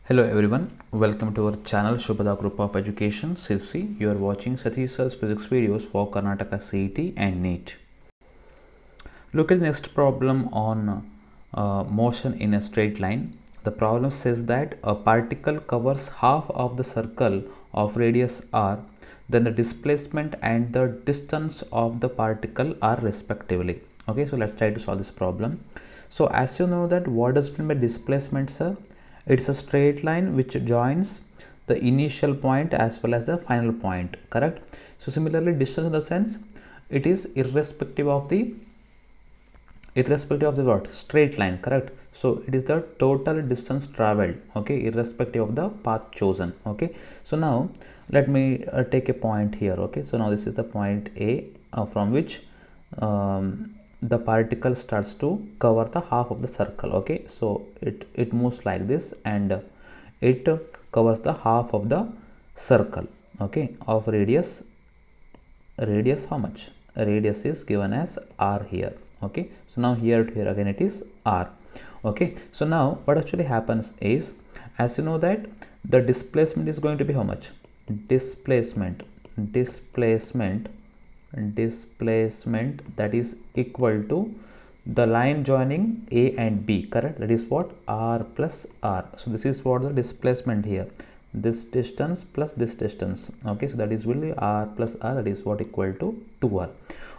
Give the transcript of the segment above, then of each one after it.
Hello everyone, welcome to our channel Shubhada Group of Education CC. You are watching Satish Sir's physics videos for Karnataka CET and NEET. Look at the next problem on motion in a straight line. The problem says that a particle covers half of the circle of radius r, then the displacement and the distance of the particle are respectively. Okay, so let's try to solve this problem. So as you know that what does it mean by displacement, sir? It's a straight line which joins the initial point as well as the final point, correct? So similarly, distance in the sense it is irrespective of the what? Straight line, correct? So it is the total distance traveled, okay, irrespective of the path chosen. Okay, so now let me take a point here. Okay, so now this is the point A from which the particle starts to cover the half of the circle. Okay, so it moves like this and it covers the half of the circle, okay, of radius how much? Radius is given as r here. Okay, so now here to here again it is r. Okay, so now what actually happens is, as you know that the displacement is going to be how much? Displacement that is equal to the line joining A and B, correct? That is what? R plus R. So this is what the displacement here, this distance plus this distance. Okay, so that is really r plus r, that is what equal to 2r.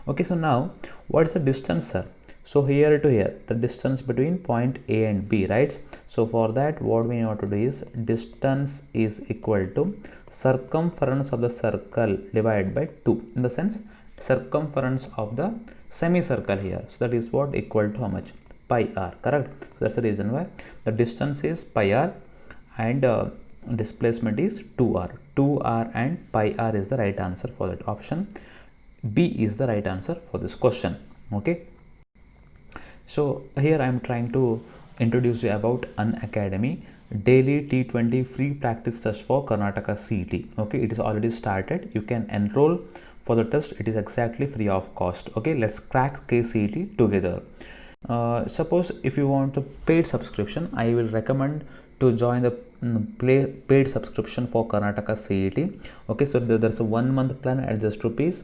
Okay, so now what is the distance, sir? So here to here, the distance between point A and B, right? So for that, what we need to do is distance is equal to circumference of the circle divided by 2, in the sense circumference of the semicircle here. So that is what equal to how much? Pi r, correct? So that's the reason why the distance is pi r and displacement is 2r. 2r and pi r is the right answer for that. Option B is the right answer for this question. Okay, so here I am trying to introduce you about Unacademy daily T20 free practice test for Karnataka CET. Okay, it is already started. You can enroll for the test. It is exactly free of cost. Okay, let's crack KCET together. Suppose if you want a paid subscription, I will recommend to join the paid subscription for Karnataka CET. Okay, so there's a 1 month plan at just rupees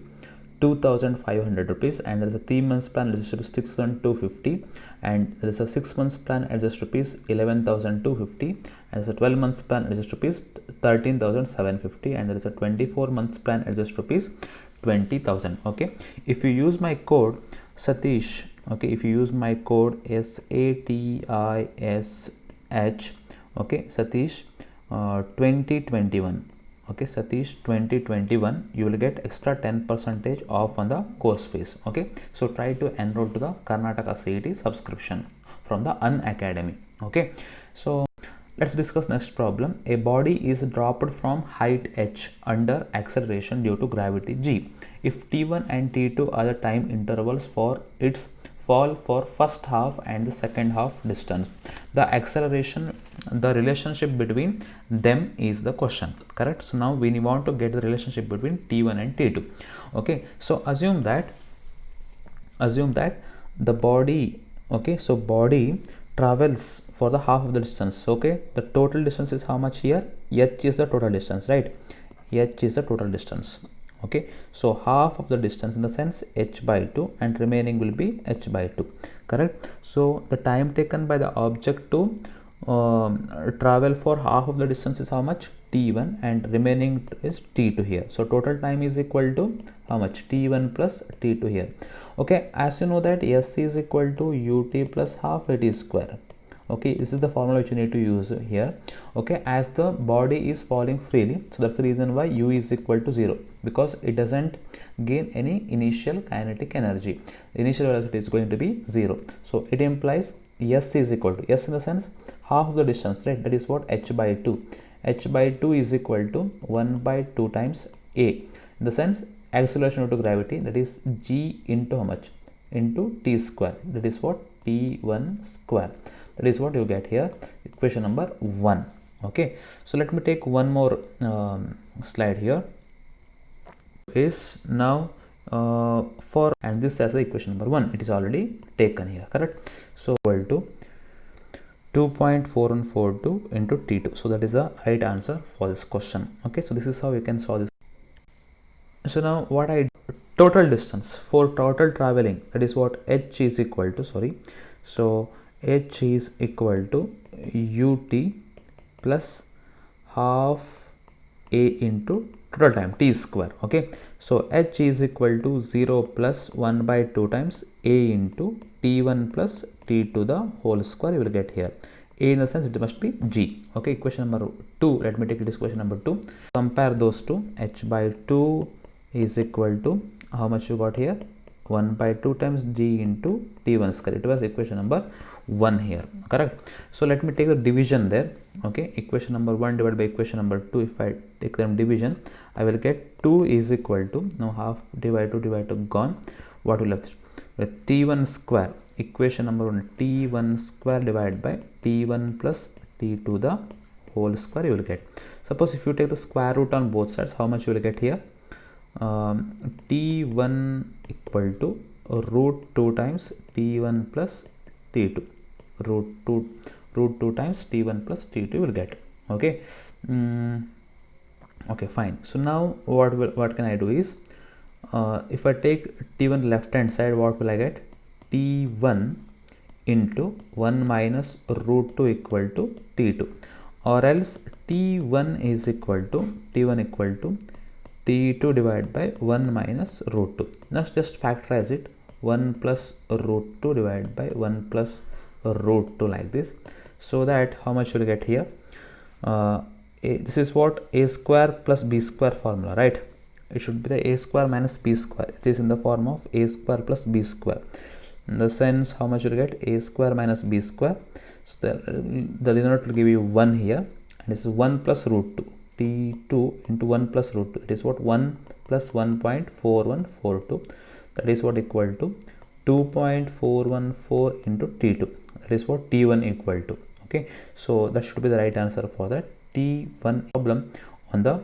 2,500 rupees, and there is a 3 months plan at just 6,250, and there is a 6 months plan at just rupees 11,250, and there is a 12 months plan at just rupees 13,750, and there is a 24 months plan at just rupees 20,000. Okay, if you use my code Satish, okay, if you use my code SATISH, okay, Satish 2021, okay, Satish 2021, you will get extra 10% off on the course fees. Okay, so try to enroll to the Karnataka CET subscription from the Unacademy. Okay, so let's discuss next problem. A body is dropped from height h under acceleration due to gravity g. If t1 and t2 are the time intervals for its fall for first half and the second half distance, the acceleration, the relationship between them is the question, correct? So now we want to get the relationship between t1 and t2. Okay, so assume that the body, okay, so body travels for the half of the distance. Okay, the total distance is how much here? H is the total distance, right? H is the total distance. Okay, so half of the distance in the sense h by 2, and remaining will be h by 2, correct? So the time taken by the object to travel for half of the distance is how much? T1, and remaining is T2 here. So total time is equal to how much? T1 plus T2 here. Okay, as you know that S is equal to ut plus half at square. Okay, this is the formula which you need to use here. Okay, as the body is falling freely, so that's the reason why u is equal to 0, because it doesn't gain any initial kinetic energy. Initial velocity is going to be 0, so it implies S is equal to, S in the sense half of the distance, right? That is what? H by 2. H by 2 is equal to 1 by 2 times A, in the sense acceleration due to gravity, that is g into how much? Into t square, that is what? T1 square. That is what you get here, equation number 1. Okay, so let me take one more slide here. Is now for, and this as the equation number 1, it is already taken here, correct? So equal to 2.4142 into T2. So that is the right answer for this question. Okay, so this is how you can solve this. So now what I total distance for total traveling, that is what h is equal to, sorry, so h is equal to ut plus half a into total time t square. Okay, so h is equal to 0 plus 1 by 2 times a into t1 plus t2 the whole square. You will get here a in the sense it must be g. Okay, equation number 2, let me take it as question number 2. Compare those two. H by 2 is equal to how much you got here, 1 by 2 times g into t1 square. It was equation number 1 here, correct? So let me take the division there. Okay, equation number 1 divided by equation number 2, if I take them division, I will get 2 is equal to, now half divided 2 gone, what will left with t1 square, equation number 1, t1 square divided by t1 plus t2 the whole square you will get. Suppose if you take the square root on both sides, how much you will get here? T1 equal to root 2 times T1 plus T2, root 2 times T1 plus T2 will get. Okay, okay, fine. So now what can I do is, if I take T1 left hand side, what will I get? T1 into 1 minus root 2 equal to T2, or else T1 is equal to T2 divided by 1 minus root 2. Now just factorize it, 1 plus root 2 divided by 1 plus root 2 like this. So that how much you'll get here? This is what a square plus b square formula, right? It should be the a square minus b square. It is in the form of a square plus b square. In the sense, how much you'll get? A square minus b square. So the denominator will give you 1 here, and this is 1 plus root 2. T2 into 1 plus root 2, it is what, 1 plus 1.4142, that is what equal to 2.414 into T2, that is what T1 equal to. Okay, so that should be the right answer for that T1 problem on the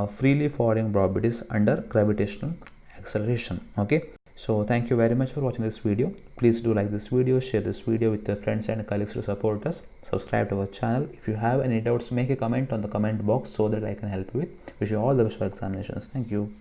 freely falling probabilities under gravitational acceleration. Okay, so thank you very much for watching this video. Please do like this video, share this video with your friends and colleagues to support us, subscribe to our channel. If you have any doubts, make a comment on the comment box so that I can help you with. Wish you all the best for examinations. Thank you.